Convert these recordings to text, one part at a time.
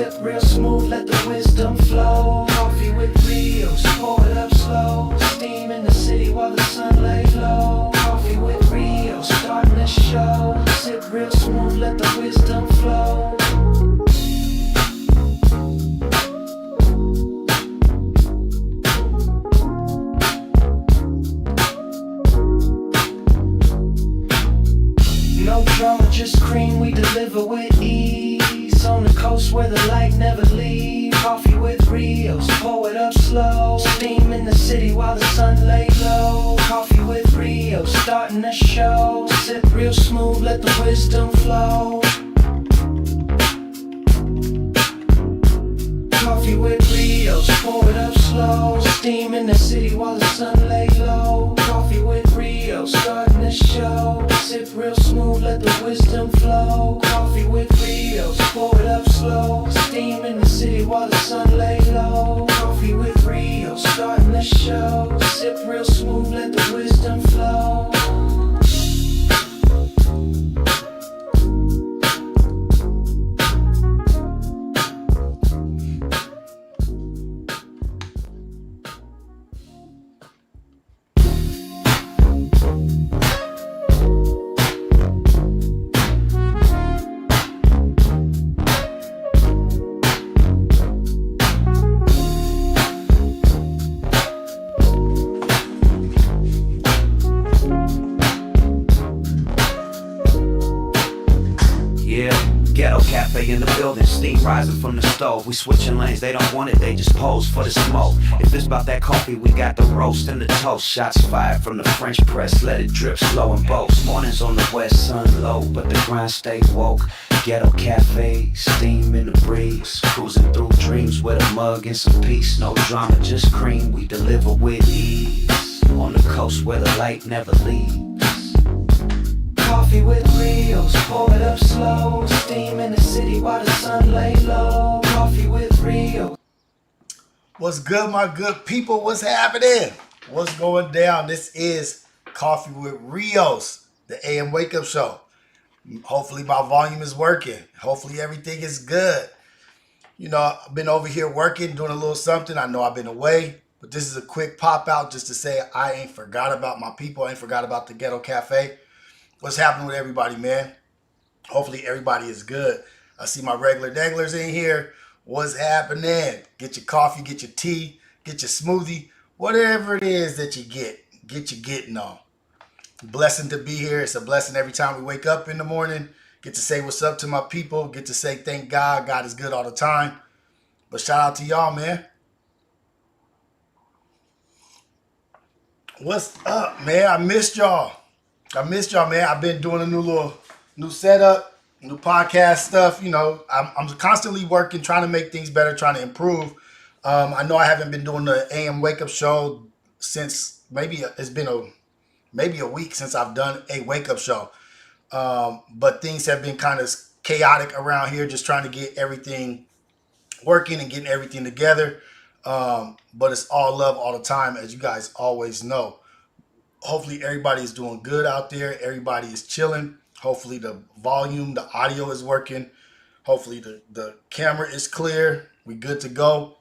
Sip real smooth, let the wisdom flow. Coffee with Rios, pour it up slow. Steam in the city while the sun lay low. Coffee with Rios, starting the show. Sip real smooth, let the wisdom flow. No drama, just cream, we deliver with ease. On the coast where the light never leaves. Coffee with Rios, pour it up slow. Steam in the city while the sun lay low. Coffee with Rios, starting the show. Sip real smooth, let the wisdom flow. Coffee with Rios, pour it up slow. Steam in the city while the sun lay low. Coffee with Rios, starting the show. Sip real smooth, let the wisdom flow. Coffee with Rios, pour it up slow. Steam in the city while the sun lay low. Coffee with Rios, starting the show. Sip real smooth, let the wisdom flow. Ghetto cafe in the building, steam rising from the stove. We switching lanes, they don't want it, they just pose for the smoke. If it's about that coffee, we got the roast and the toast. Shots fired from the French press, let it drip slow and boast. Mornings on the west, sun low, but the grind stay woke. Ghetto cafe, steam in the breeze. Cruising through dreams with a mug and some peace. No drama, just cream, we deliver with ease. On the coast where the light never leaves. Coffee with Rios, pour it up slow. Steam in the city while the sun lay low. Coffee with Rios. What's good, my good people? What's happening? What's going down? This is Coffee with Rios, the AM Wake Up Show. Hopefully my volume is working. Hopefully everything is good. You know, I've been over here working, doing a little something. I know I've been away, but this is a quick pop out just to say I ain't forgot about my people. I ain't forgot about the Ghetto Cafe. What's happening with everybody, man? Hopefully everybody is good. I see my regular deglers in here. What's happening? Get your coffee, get your tea, get your smoothie, whatever it is that you get your getting on. Blessing to be here. It's a blessing every time we wake up in the morning. Get to say what's up to my people. Get to say thank God. God is good all the time. But shout out to y'all, man. What's up, man? I missed y'all, man. I've been doing a new setup, new podcast stuff. You know, I'm constantly working, trying to make things better, trying to improve. I know I haven't been doing the AM Wake Up Show since it's been a week since I've done a wake up show. But things have been kind of chaotic around here, just trying to get everything working and getting everything together. But it's all love all the time, as you guys always know. Hopefully everybody is doing good out there. Everybody is chilling. Hopefully the volume, the audio is working. Hopefully the camera is clear. We good to go.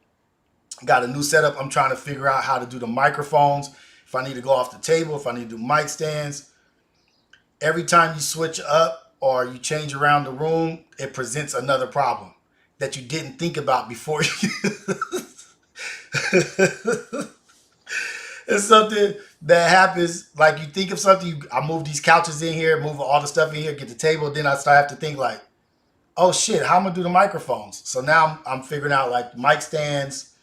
Got a new setup. I'm trying to figure out how to do the microphones. If I need to go off the table, if I need to do mic stands. Every time you switch up or you change around the room, it presents another problem that you didn't think about before you. It's something that happens, like you think of something, I move these couches in here, move all the stuff in here, get the table, then I start to think like, oh shit, how am I gonna do the microphones? So now I'm figuring out like mic stands,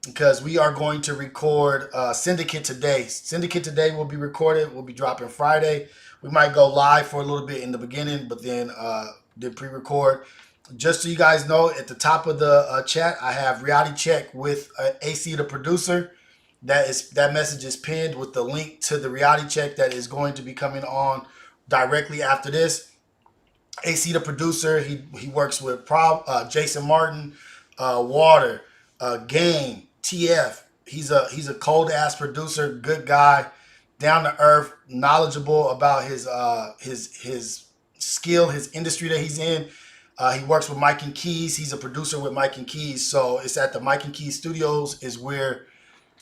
because we are going to record Syndicate today. Syndicate today will be recorded, we'll be dropping Friday. We might go live for a little bit in the beginning, but then pre-record. Just so you guys know, at the top of the chat, I have Reality Check with AC the producer. That message is pinned with the link to the Reality Check that is going to be coming on directly after this. AC the producer, he works with Jason Martin, Water, Game, TF. He's a cold ass producer, good guy, down to earth, knowledgeable about his skill, his industry that he's in. He works with Mike and Keys. He's a producer with Mike and Keys. So it's at the Mike and Keys Studios is where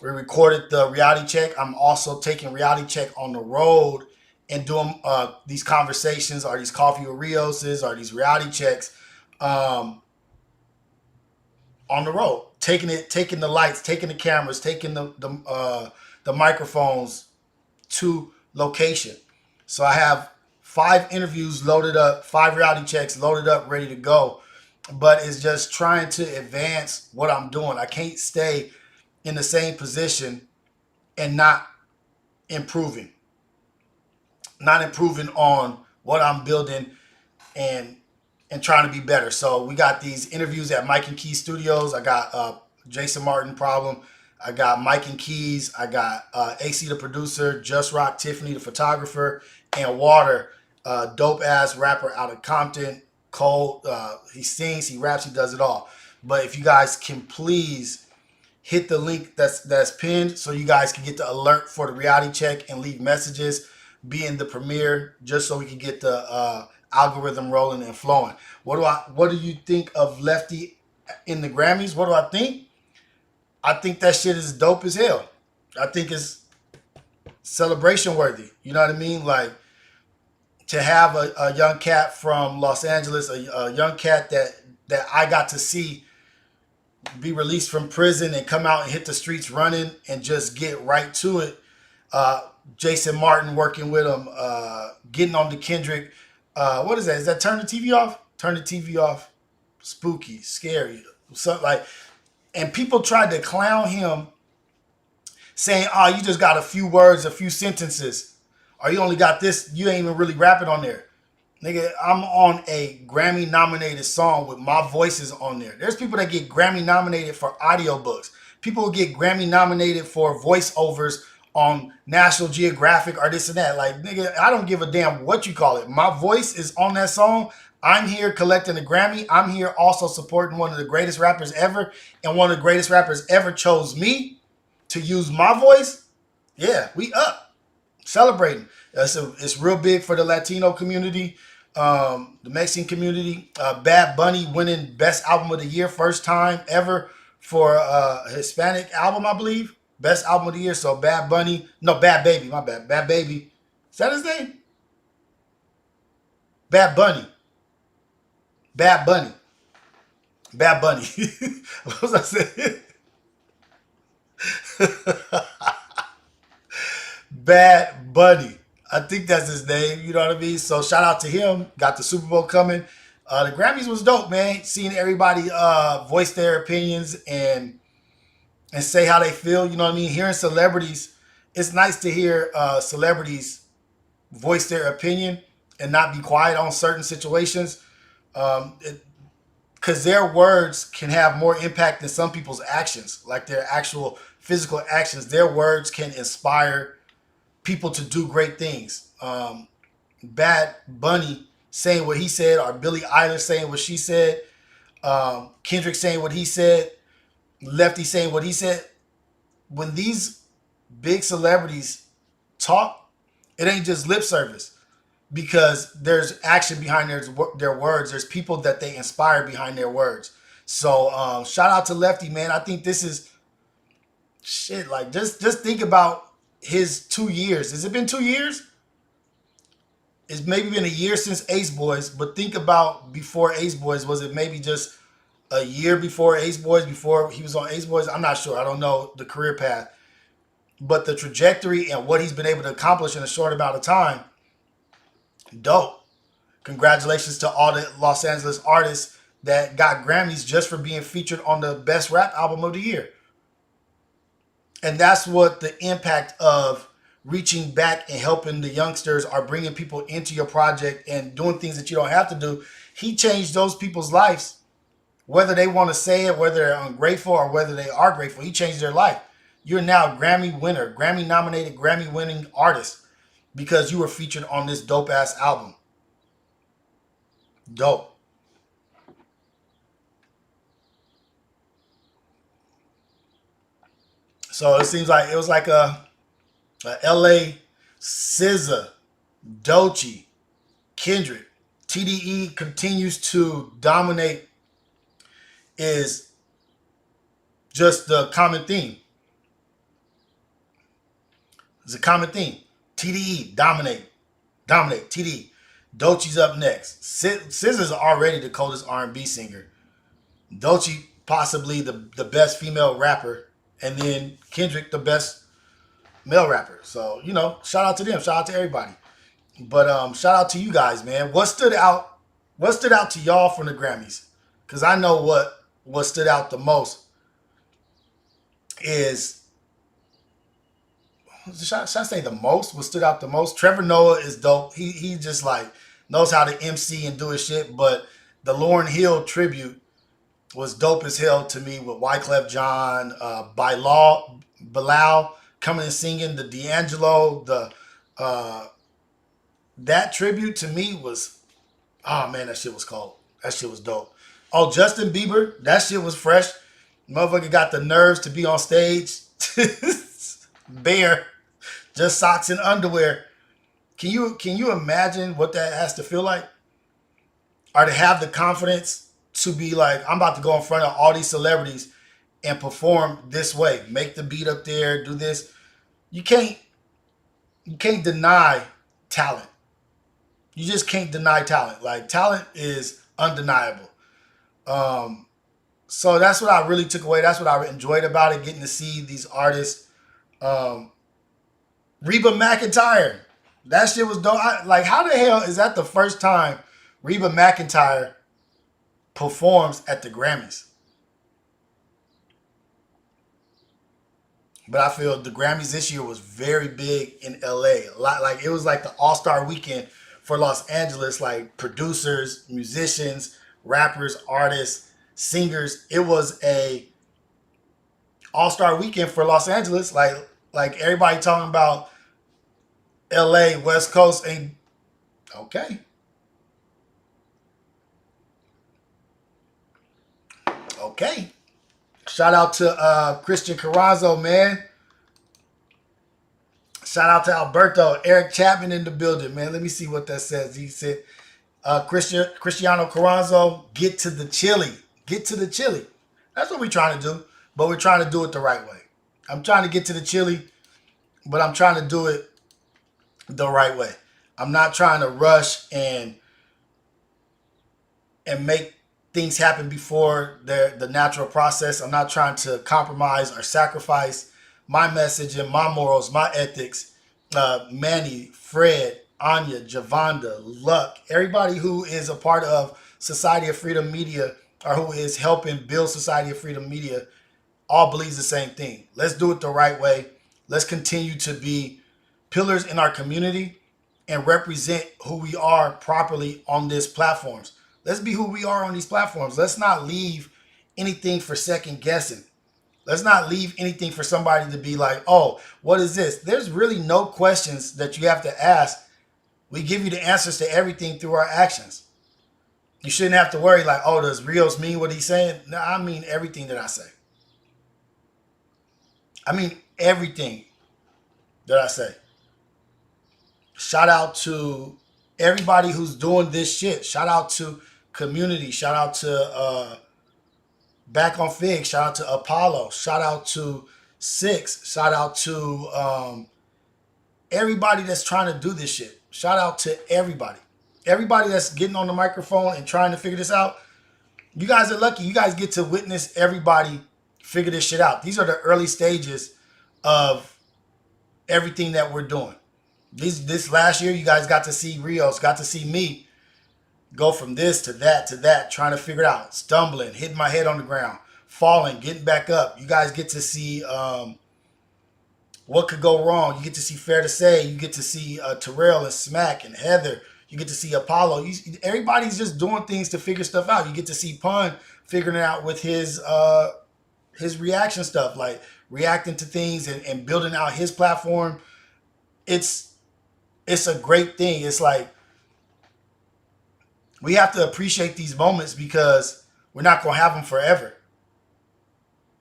we recorded the reality check. I'm also taking reality check on the road and doing these conversations or these coffee with Rioses or these reality checks on the road. Taking the lights, taking the cameras, taking the microphones to location. So I have 5 interviews loaded up, 5 reality checks loaded up, ready to go. But it's just trying to advance what I'm doing. I can't stay in the same position and not improving. Not improving on what I'm building and trying to be better. So we got these interviews at Mike and Keys Studios. I got Jason Martin Problem. I got Mike and Keys. I got AC the producer, Just Rock Tiffany the photographer, and Water, dope ass rapper out of Compton. Cole, he sings, he raps, he does it all. But if you guys can please hit the link that's pinned so you guys can get the alert for the reality check and leave messages, be in the premiere, just so we can get the algorithm rolling and flowing. What do you think of Lefty in the Grammys? What do I think? I think that shit is dope as hell. I think it's celebration worthy. You know what I mean? Like to have a young cat from Los Angeles, a young cat that I got to see be released from prison and come out and hit the streets running and just get right to it. Jason Martin working with him, getting on the Kendrick. What is that? Is that Turn the TV Off? Turn the TV Off. Spooky, scary, something like. And people tried to clown him, saying, "Oh, you just got a few words, a few sentences, or you only got this. You ain't even really rapping on there." Nigga, I'm on a Grammy nominated song with my voices on there. There's people that get Grammy nominated for audiobooks. People who get Grammy nominated for voiceovers on National Geographic or this and that. Like, nigga, I don't give a damn what you call it. My voice is on that song. I'm here collecting a Grammy. I'm here also supporting one of the greatest rappers ever. And one of the greatest rappers ever chose me to use my voice. Yeah, we up. Celebrating. It's real big for the Latino community, the Mexican community. Bad Bunny winning Best Album of the Year, first time ever for a Hispanic album, I believe. Best Album of the Year. So Bad Bunny, no, Bad Baby, my bad. Bad Baby. Is that his name? Bad Bunny. Bad Bunny. Bad Bunny. What was I saying? Bad Bunny. I think that's his name. You know what I mean? So shout out to him. Got the Super Bowl coming. The Grammys was dope, man. Seeing everybody voice their opinions and say how they feel. You know what I mean? Hearing celebrities. It's nice to hear celebrities voice their opinion and not be quiet on certain situations. Because their words can have more impact than some people's actions, like their actual physical actions. Their words can inspire people to do great things. Bad Bunny saying what he said, or Billie Eilish saying what she said, Kendrick saying what he said, Lefty saying what he said. When these big celebrities talk, it ain't just lip service. Because there's action behind their words. There's people that they inspire behind their words. So shout out to Lefty, man. I think this is shit. Like just think about his 2 years. Has it been 2 years? It's maybe been a year since Ace Boys, but think about before Ace Boys. Was it maybe just a year before Ace Boys, before he was on Ace Boys? I'm not sure. I don't know the career path. But the trajectory and what he's been able to accomplish in a short amount of time, dope. Congratulations to all the Los Angeles artists that got Grammys just for being featured on the best rap album of the year. And that's what the impact of reaching back and helping the youngsters are bringing people into your project and doing things that you don't have to do. He changed those people's lives, whether they want to say it, whether they're ungrateful or whether they are grateful. He changed their life. You're now a Grammy winner, Grammy nominated, Grammy winning artist, because you were featured on this dope ass album. Dope. So it seems like it was like a LA SZA, Doechii, Kendrick, TDE continues to dominate is just the common theme. It's a common theme. TDE, dominate. Dominate. TDE. Doechie's up next. SZA's already the coldest R&B singer. Doechie, possibly the best female rapper. And then Kendrick, the best male rapper. So, shout out to them. Shout out to everybody. But shout out to you guys, man. What stood out to y'all from the Grammys? Because I know what stood out the most is, should I say the most? What stood out the most? Trevor Noah is dope. He just like knows how to MC and do his shit. But the Lauryn Hill tribute was dope as hell to me with Wyclef Jean, Bilal coming and singing, the D'Angelo, that tribute to me was, oh man, that shit was cold. That shit was dope. Oh, Justin Bieber, that shit was fresh. Motherfucker got the nerves to be on stage. Bare, just socks and underwear. Can you imagine what that has to feel like? Or to have the confidence to be like, I'm about to go in front of all these celebrities and perform this way. Make the beat up there, do this. You can't deny talent. You just can't deny talent. Like, talent is undeniable. So that's what I really took away. That's what I enjoyed about it, getting to see these artists. Reba McEntire, that shit was dope. How the hell is that the first time Reba McEntire performs at the Grammys? But I feel the Grammys this year was very big in LA. A lot, like it was like the all-star weekend for Los Angeles, like producers, musicians, rappers, artists, singers. It was a all-star weekend for Los Angeles. Like everybody talking about LA, West Coast, and okay. Okay. Shout out to Christian Carrazzo, man. Shout out to Alberto. Eric Chapman in the building, man. Let me see what that says. He said, Cristiano Carrazzo, get to the chili. Get to the chili. That's what we're trying to do, but we're trying to do it the right way. I'm trying to get to the chili, but I'm trying to do it the right way. I'm not trying to rush and make things happen before the natural process. I'm not trying to compromise or sacrifice my message and my morals, my ethics. Manny, Fred, Anya, Javonda, Luck, everybody who is a part of Society of Freedom Media or who is helping build Society of Freedom Media all believes the same thing. Let's do it the right way. Let's continue to be pillars in our community and represent who we are properly on these platforms. Let's be who we are on these platforms. Let's not leave anything for second guessing. Let's not leave anything for somebody to be like, oh, what is this? There's really no questions that you have to ask. We give you the answers to everything through our actions. You shouldn't have to worry like, oh, does Rios mean what he's saying? No, I mean everything that I say. I mean everything that I say. Shout out to everybody who's doing this shit. Shout out to community. Shout out to Back on Fig. Shout out to Apollo. Shout out to Six. Shout out to everybody that's trying to do this shit. Shout out to everybody. Everybody that's getting on the microphone and trying to figure this out. You guys are lucky. You guys get to witness everybody figure this shit out. These are the early stages of everything that we're doing. This last year, you guys got to see Rios, got to see me go from this to that, trying to figure it out, stumbling, hitting my head on the ground, falling, getting back up. You guys get to see what could go wrong. You get to see Fair to Say. You get to see Terrell and Smack and Heather. You get to see Apollo. Everybody's just doing things to figure stuff out. You get to see Pun figuring it out with his reaction stuff, like reacting to things and building out his platform. It's a great thing. It's like we have to appreciate these moments because we're not going to have them forever.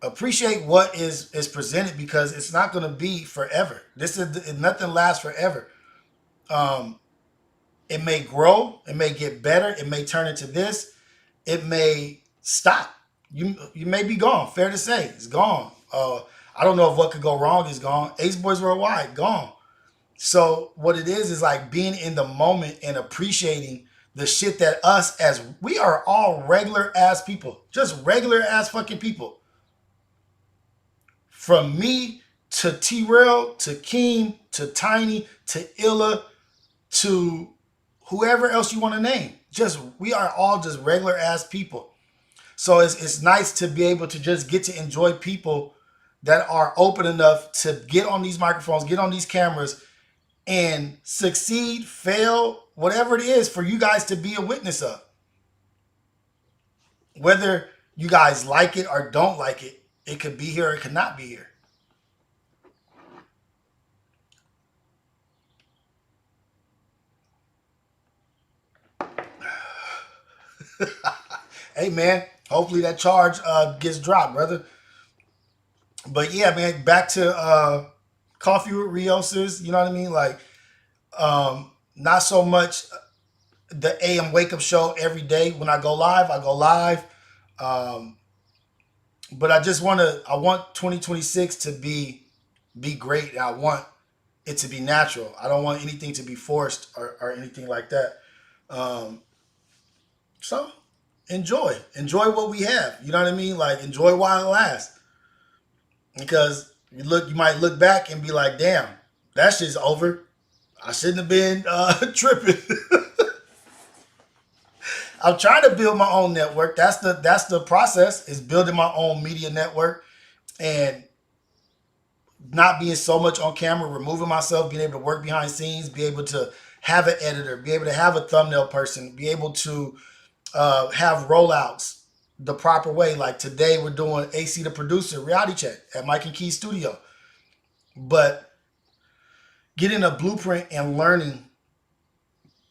Appreciate what is presented because it's not going to be forever. Nothing lasts forever. It may grow, it may get better, it may turn into this, it may stop. You may be gone. Fair to say, it's gone. I don't know if what could go wrong is gone. Ace Boys Worldwide, gone. So what it is like being in the moment and appreciating the shit that us as we are all regular ass people, just regular ass fucking people. From me to T-Rail to Keem to Tiny to Illa to whoever else you want to name. Just we are all just regular ass people. So it's nice to be able to just get to enjoy people that are open enough to get on these microphones, get on these cameras, and succeed, fail, whatever it is for you guys to be a witness of. Whether you guys like it or don't like it, it could be here or it could not be here. Hey man, hopefully that charge gets dropped, brother. But yeah, man, back to Coffee with Rios's, you know what I mean? Like, not so much the AM wake up show every day. When I go live, I go live. Um, but I want 2026 to be great. And I want it to be natural. I don't want anything to be forced or anything like that. Um, so enjoy what we have. You know what I mean? Like enjoy while it lasts. Because you might look back and be like, damn, that shit's over. I shouldn't have been tripping. I'm trying to build my own network. That's the process, is building my own media network and not being so much on camera, removing myself, being able to work behind scenes, be able to have an editor, be able to have a thumbnail person, be able to have rollouts the proper way. Like today we're doing AC the Producer reality check at Mike and Key Studio. But getting a blueprint and learning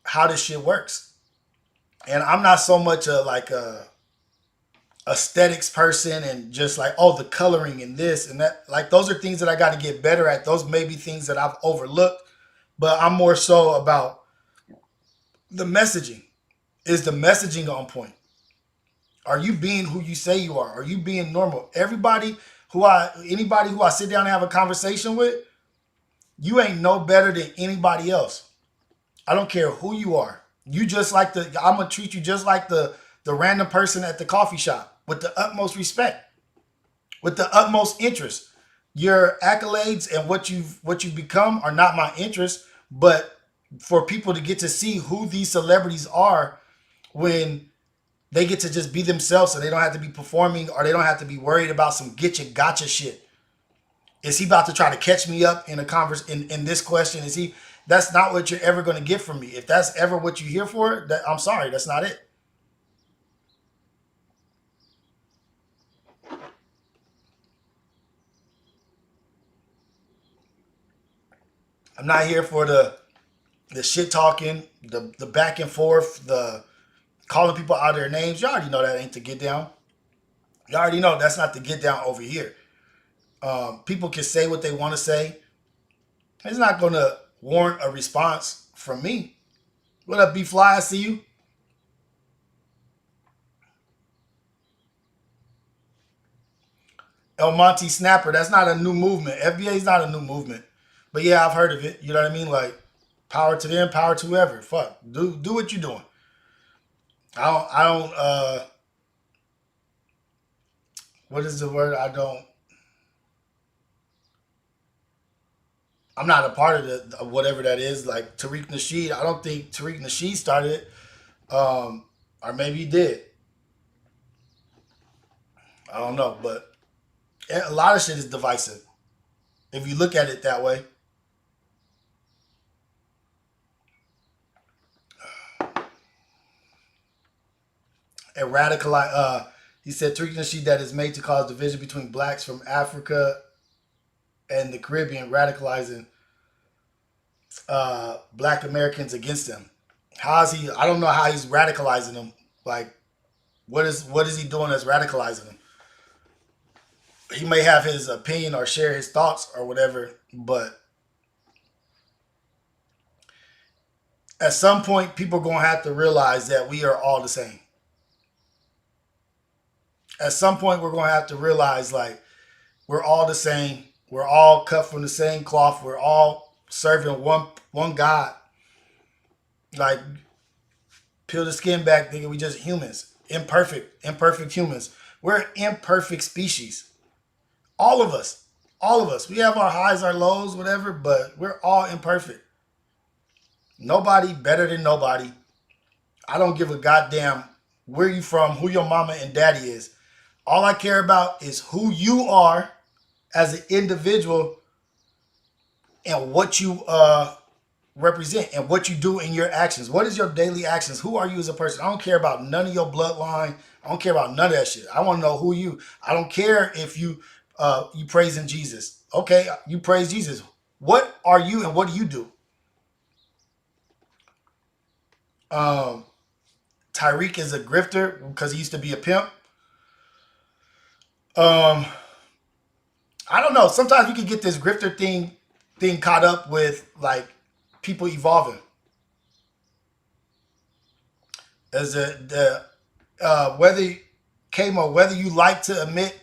how this shit works. And I'm not so much a aesthetics person and just like, oh, the coloring and this and that. Like those are things that I got to get better at. Those may be things that I've overlooked, but I'm more so about the messaging. Is the messaging on point? Are you being who you say you are? Are you being normal? Anybody who I sit down and have a conversation with, you ain't no better than anybody else. I don't care who you are. You just like I'm gonna treat you just like the random person at the coffee shop with the utmost respect, with the utmost interest. Your accolades and what you've become are not my interest, but for people to get to see who these celebrities are when they get to just be themselves, so they don't have to be performing or they don't have to be worried about some getcha gotcha shit. Is he about to try to catch me up in a in this question? Is he? That's not what you're ever going to get from me. If that's ever what you're here for, I'm sorry, that's not it. I'm not here for the shit talking, the back and forth, the calling people out of their names. You already know that ain't the get down. You already know that's not the get down over here. People can say what they want to say. It's not going to warrant a response from me. What up, B Fly? I see you. El Monte Snapper. That's not a new movement. FBA is not a new movement. But yeah, I've heard of it. You know what I mean? Like, power to them, power to whoever. Fuck. Do what you're doing. What is the word? I'm not a part of whatever that is. Like Tariq Nasheed, I don't think Tariq Nasheed started it. Or maybe he did. I don't know. But a lot of shit is divisive. If you look at it that way. And radicalize. He said Tariq Nasheed that is made to cause division between blacks from Africa and the Caribbean, radicalizing black Americans against them. How is he? I don't know how he's radicalizing them. Like, what is he doing that's radicalizing them? He may have his opinion or share his thoughts or whatever, but At some point, people are going to have to realize that we are all the same. At some point, we're going to have to realize, like, we're all the same. We're all cut from the same cloth. We're all serving one God. Like, peel the skin back, nigga. We just humans. Imperfect humans. We're an imperfect species. All of us. All of us. We have our highs, our lows, whatever, but we're all imperfect. Nobody better than nobody. I don't give a goddamn where you from, who your mama and daddy is. All I care about is who you are as an individual and what you represent and what you do in your actions. What is your daily actions? Who are you as a person? I don't care about none of your bloodline. I don't care about none of that shit. I want to know who you. I don't care if you praising Jesus. Okay, you praise Jesus. What are you and what do you do? Tyreek is a grifter because he used to be a pimp. I don't know. Sometimes you can get this grifter thing caught up with like people evolving. As whether whether you like to admit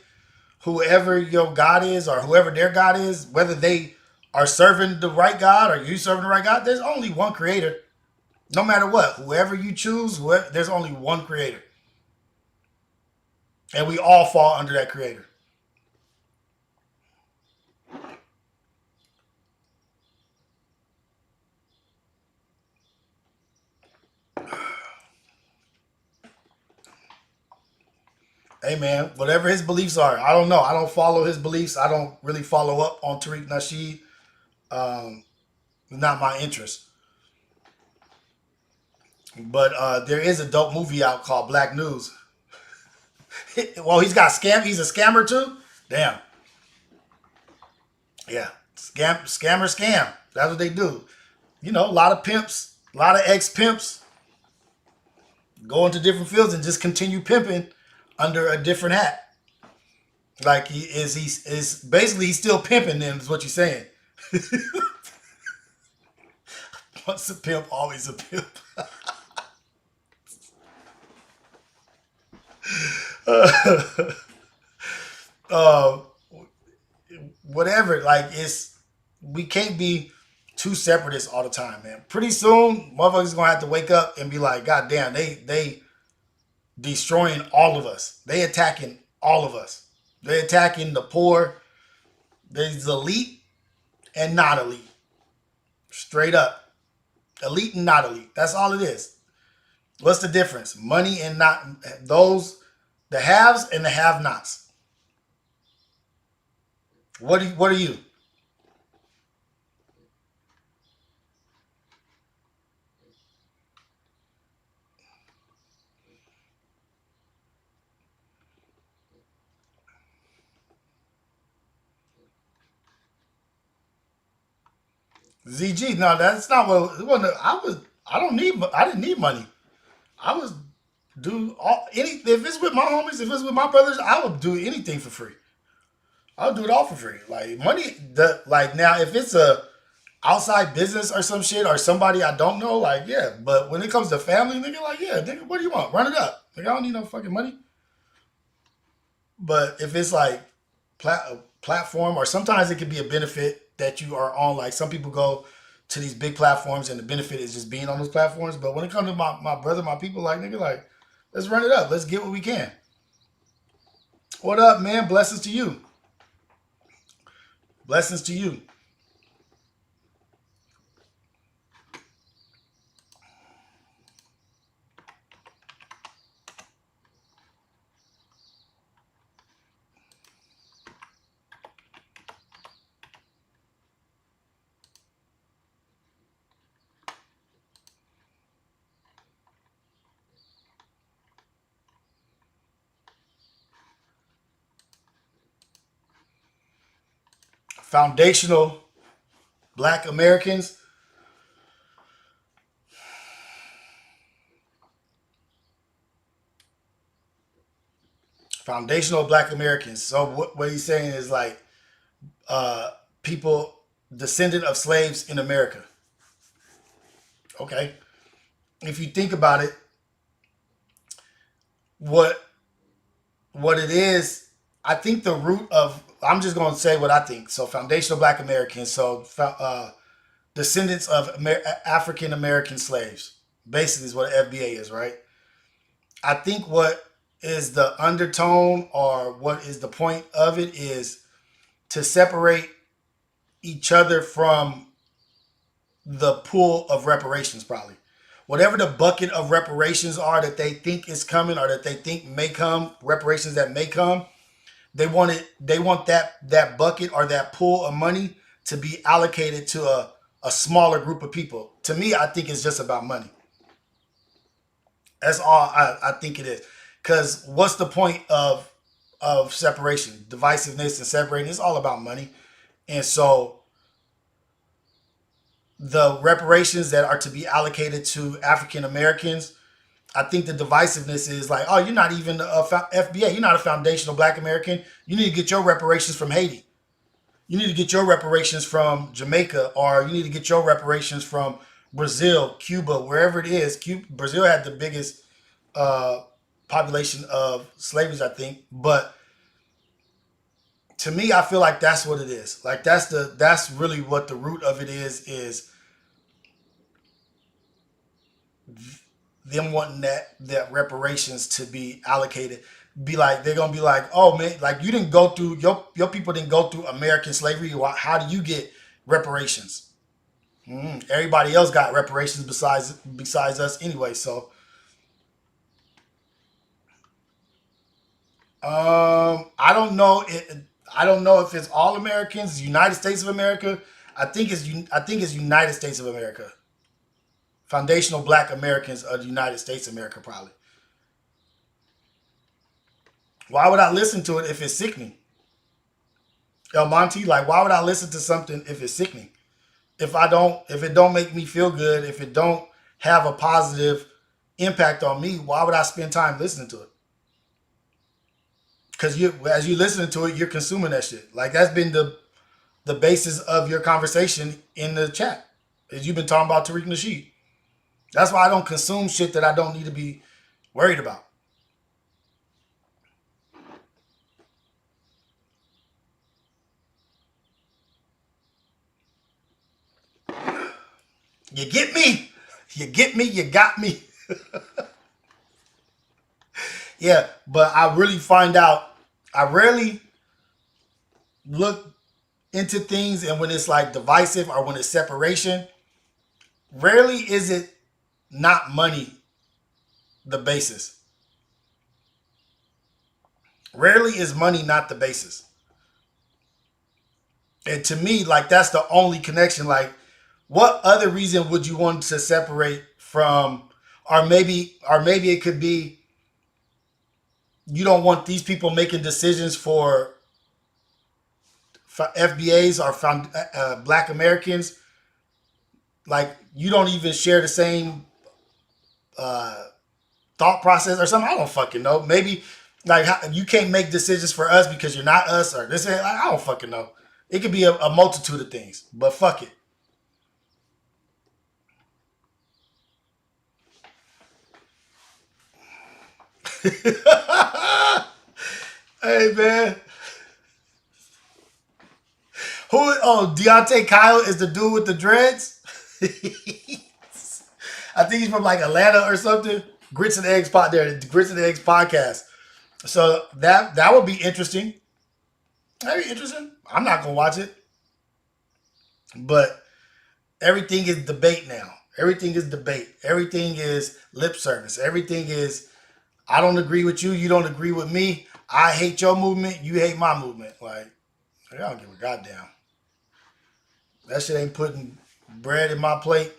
whoever your God is or whoever their God is, whether they are serving the right God or you serving the right God, there's only one creator. No matter what, whoever you choose, there's only one creator. And we all fall under that creator. Hey man, whatever his beliefs are, I don't know. I don't follow his beliefs. I don't really follow up on Tariq Nasheed. Not my interest. But there is a dope movie out called Black News. Well, he's got scam. He's a scammer too. Damn. Yeah, scam. That's what they do. You know, a lot of pimps, a lot of ex pimps go into different fields and just continue pimping under a different hat. Like he's basically he's still pimping. Then is what you're saying. Once a pimp, always a pimp. Whatever. Like we can't be two separatists all the time, man. Pretty soon, motherfuckers gonna have to wake up and be like, God damn, they destroying all of us. They attacking all of us. They attacking the poor. There's elite and not elite. Straight up. Elite and not elite. That's all it is. What's the difference? Money and not those, the haves and the have-nots. What are you? ZG, no, that's not what it wasn't. I didn't need money. I was do if it's with my homies, if it's with my brothers, I would do anything for free. I'll do it all for free. Like money, like now if it's a outside business or some shit or somebody I don't know, like yeah. But when it comes to family, nigga, like yeah, nigga, what do you want? Run it up. Like I don't need no fucking money. But if it's like platform, or sometimes it could be a benefit that you are on. Like some people go to these big platforms and the benefit is just being on those platforms. But when it comes to my brother, my people, like nigga, like let's run it up. Let's get what we can. What up, man? Blessings to you. Blessings to you. Foundational Black Americans. Foundational Black Americans. So what he's saying is like people descendant of slaves in America. Okay. if you think about it, what what it is, I think the root of, I'm just going to say what I think. So foundational Black Americans, so descendants of African American slaves, basically is what FBA is, right? I think what is the undertone or what is the point of it is to separate each other from the pool of reparations, probably. Whatever the bucket of reparations are that they think is coming or that they think may come, reparations that may come, they want that bucket or that pool of money to be allocated to a smaller group of people. To me, I think it's just about money. That's all I think it is. Because what's the point of separation, divisiveness, and separating? It's all about money. And so the reparations that are to be allocated to African Americans, I think the divisiveness is like, oh, you're not even a FBA. You're not a foundational Black American. You need to get your reparations from Haiti. You need to get your reparations from Jamaica, or you need to get your reparations from Brazil, Cuba, wherever it is. Brazil had the biggest population of slaves, I think. But to me, I feel like that's what it is. Like that's really what the root of it is them wanting that reparations to be allocated. Be like, they're gonna be like, oh man, like you didn't go through, your people didn't go through American slavery. How do you get reparations? Everybody else got reparations besides us anyway. So I don't know if it's all Americans, United States of America. I think it's United States of America. Foundational Black Americans of the United States of America, probably. Why would I listen to it if it's sickening? El Monte, like why would I listen to something if it's sickening? If it don't make me feel good, if it don't have a positive impact on me, why would I spend time listening to it? Because as you listening to it, you're consuming that shit. Like that's been the basis of your conversation in the chat. Is you've been talking about Tariq Nasheed. That's why I don't consume shit that I don't need to be worried about. You get me? You get me? You got me? Yeah, but I really find out, I rarely look into things, and when it's like divisive or when it's separation, rarely is it not money the basis. Rarely is money not the basis. And to me, like that's the only connection. Like, what other reason would you want to separate from, or maybe it could be you don't want these people making decisions for FBAs or Black Americans. Like you don't even share the same thought process or something. I don't fucking know. Maybe like you can't make decisions for us because you're not us or this. I don't fucking know. It could be a multitude of things, but fuck it. Hey man, who? Oh, Deontay Kyle is the dude with the dreads. I think he's from like Atlanta or something. Grits and Eggs pot there, the Grits and Eggs podcast. So that would be interesting. That'd be interesting. I'm not gonna watch it, but everything is debate now. Everything is debate. Everything is lip service. Everything is I don't agree with you. You don't agree with me. I hate your movement. You hate my movement. Like I don't give a goddamn. That shit ain't putting bread in my plate.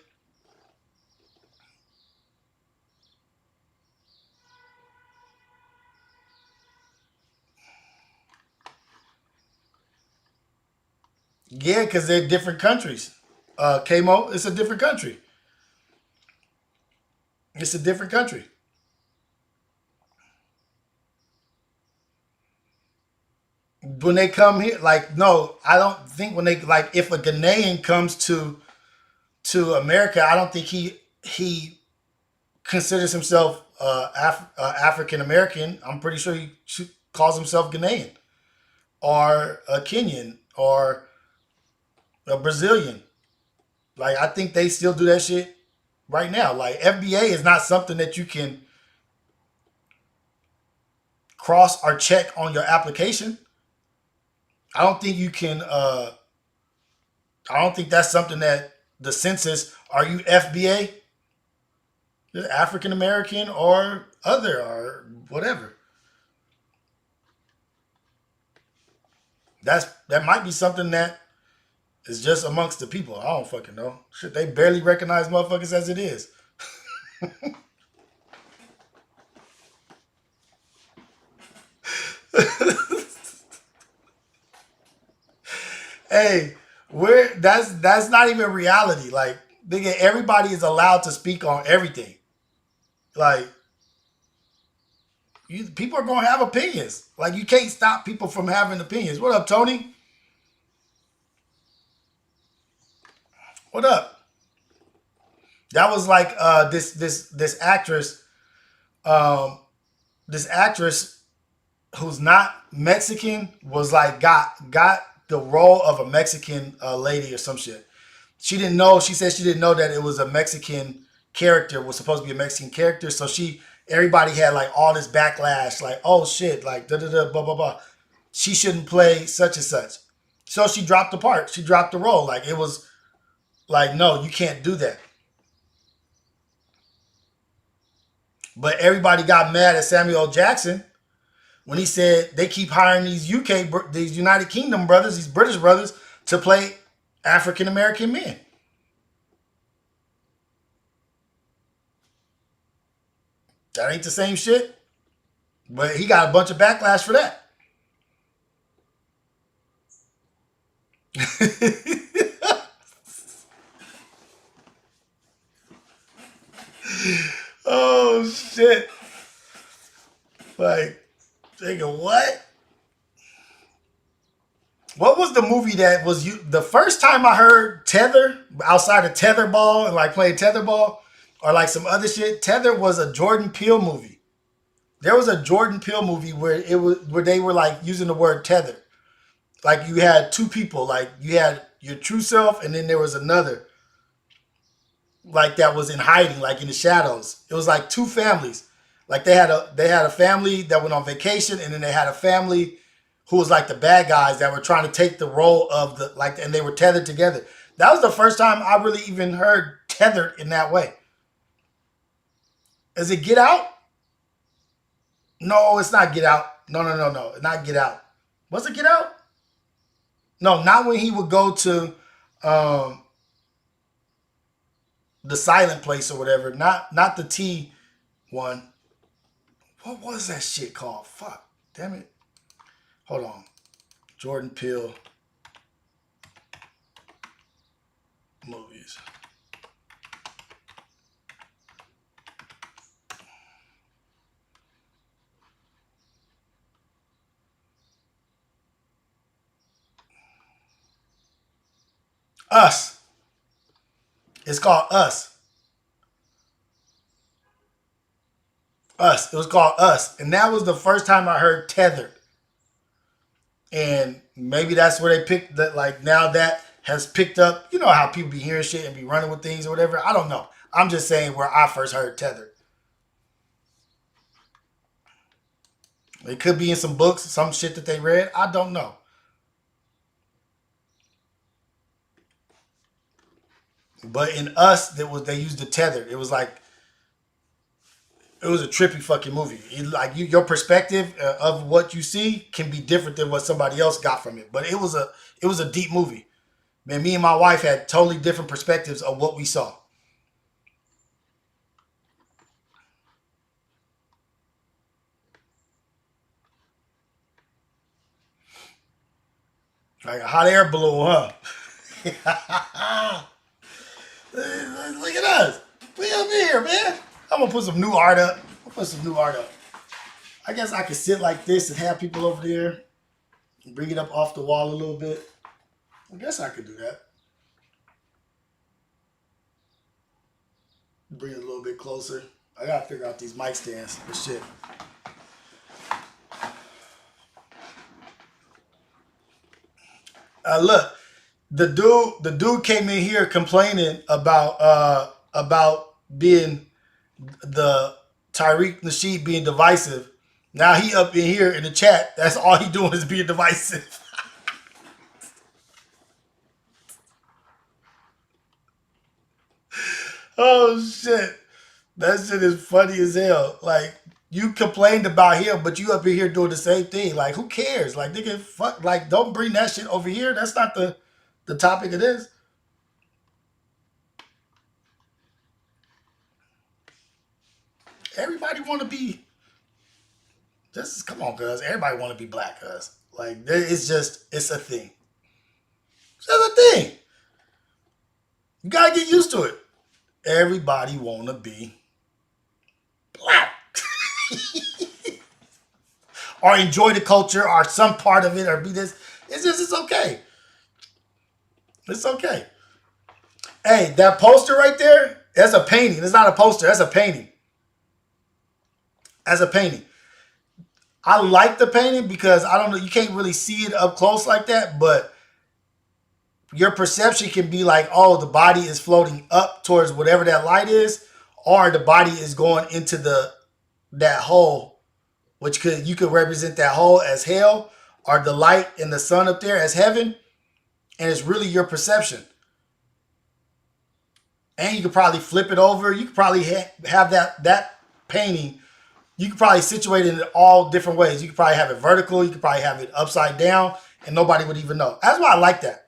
Yeah, because they're different countries. Kmo, it's a different country. It's a different country. When they come here, like, no, I don't think when they like if a Ghanaian comes to America, I don't think he considers himself African American. I'm pretty sure he calls himself Ghanaian or a Kenyan or a Brazilian. Like I think they still do that shit right now. Like FBA is not something that you can cross or check on your application. I don't think you can. I don't think that's something that the census. Are you FBA, African American or other or whatever? That might be something that is just amongst the people. I don't fucking know. Shit, they barely recognize motherfuckers as it is. Hey, that's not even reality. Like, nigga, everybody is allowed to speak on everything. Like, people are gonna have opinions. Like, you can't stop people from having opinions. What up, Tony? What up? That was like this actress, um, this actress who's not Mexican was like got the role of a Mexican lady or some shit. She didn't know. She said she didn't know that it was a Mexican character, was supposed to be a Mexican character. So everybody had like all this backlash, like, oh shit, like da da da blah blah blah. She shouldn't play such and such. So she dropped the part. She dropped the role. Like it was like, no, you can't do that. But everybody got mad at Samuel L. Jackson when he said they keep hiring these these United Kingdom brothers, these British brothers, to play African American men. That ain't the same shit. But he got a bunch of backlash for that. Oh shit. Like, nigga, what? What was the movie that was you the first time I heard Tether outside of Tetherball and like playing Tetherball or like some other shit? Tether was a Jordan Peele movie. There was a Jordan Peele movie where they were like using the word tether. Like you had two people, like you had your true self and then there was another like that was in hiding, like in the shadows. It was like two families. Like they had a family that went on vacation and then they had a family who was like the bad guys that were trying to take the role of the like, and they were tethered together. That was the first time I really even heard tethered in that way. Is it Get Out? No, it's not Get Out. No, not Get Out. Was it Get Out? No, not when he would go to the silent place or whatever. Not the T one. What was that shit called? Fuck. Damn it. Hold on. Jordan Peele movies. Us. It's called Us. Us. It was called Us. And that was the first time I heard tethered. And maybe that's where they picked that. Like now that has picked up. You know how people be hearing shit and be running with things or whatever. I don't know. I'm just saying where I first heard tethered. It could be in some books, some shit that they read. I don't know. But in Us, they used the tether. It was like it was a trippy fucking movie. Your perspective of what you see can be different than what somebody else got from it. But it was a deep movie. Man, me and my wife had totally different perspectives of what we saw. Like a hot air balloon, huh? Look at us. We up here, man. I'm gonna put some new art up. I guess I could sit like this and have people over there and bring it up off the wall a little bit. I guess I could do that. Bring it a little bit closer. I gotta figure out these mic stands for shit. Look, the dude came in here complaining about being the Tariq Nasheed being divisive. Now he up in here in the chat. That's all he doing is being divisive. Oh shit. That shit is funny as hell. Like, you complained about him, but you up in here doing the same thing. Like, who cares? Like, nigga, fuck. Like, don't bring that shit over here. That's not the topic of this. Everybody want to be. Just come on, cuz. Everybody want to be black, cuz. Like, it's a thing. It's just a thing. You gotta get used to it. Everybody want to be black. Or enjoy the culture, or some part of it, or be this. It's okay. It's okay. Hey, that poster right there, that's a painting. It's not a poster, that's a painting. That's a painting. I like the painting because, I don't know, you can't really see it up close like that, but your perception can be like, oh, the body is floating up towards whatever that light is, or the body is going into that hole, which you could represent that hole as hell, or the light and the sun up there as heaven, and it's really your perception. And you could probably flip it over. You could probably have that painting. You could probably situate it in all different ways. You could probably have it vertical. You could probably have it upside down, and nobody would even know. That's why I like that.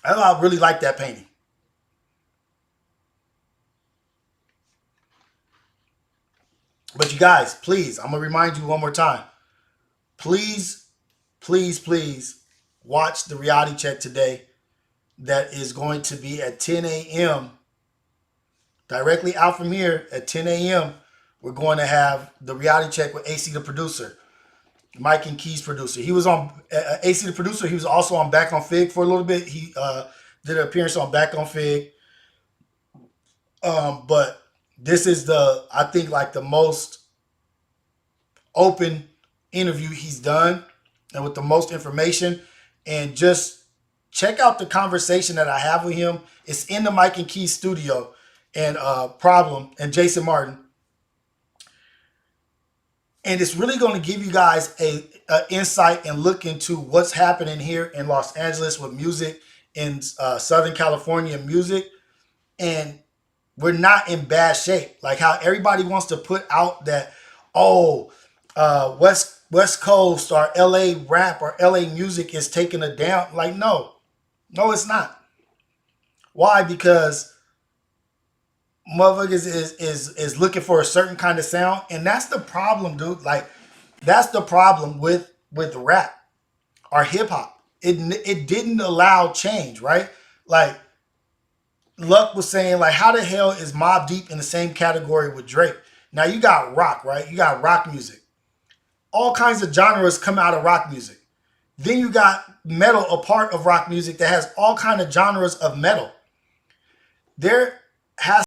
That's why I really like that painting. But you guys, please, I'm going to remind you one more time. Please, please, please watch the reality check today. That is going to be at 10 a.m. Directly out from here at 10 a.m. We're going to have the reality check with AC the producer, Mike and Keys producer. He was on AC the producer. He was also on Back on Fig for a little bit. He did an appearance on Back on Fig. But this is I think like the most open interview he's done, and with the most information. And just check out the conversation that I have with him. It's in the Mike and Keys studio, and Problem and Jason Martin. And it's really going to give you guys a insight and look into what's happening here in Los Angeles with music, in Southern California music. And we're not in bad shape. Like how everybody wants to put out that, West Coast or LA rap or LA music is taking it down. Like, no, it's not. Why? Because motherfuckers is looking for a certain kind of sound, and that's the problem, dude. Like, that's the problem with rap or hip hop. It didn't allow change, right? Like Luck was saying, like, how the hell is Mobb Deep in the same category with Drake? Now you got rock, right? You got rock music. All kinds of genres come out of rock music. Then you got metal, a part of rock music that has all kinds of genres of metal. There has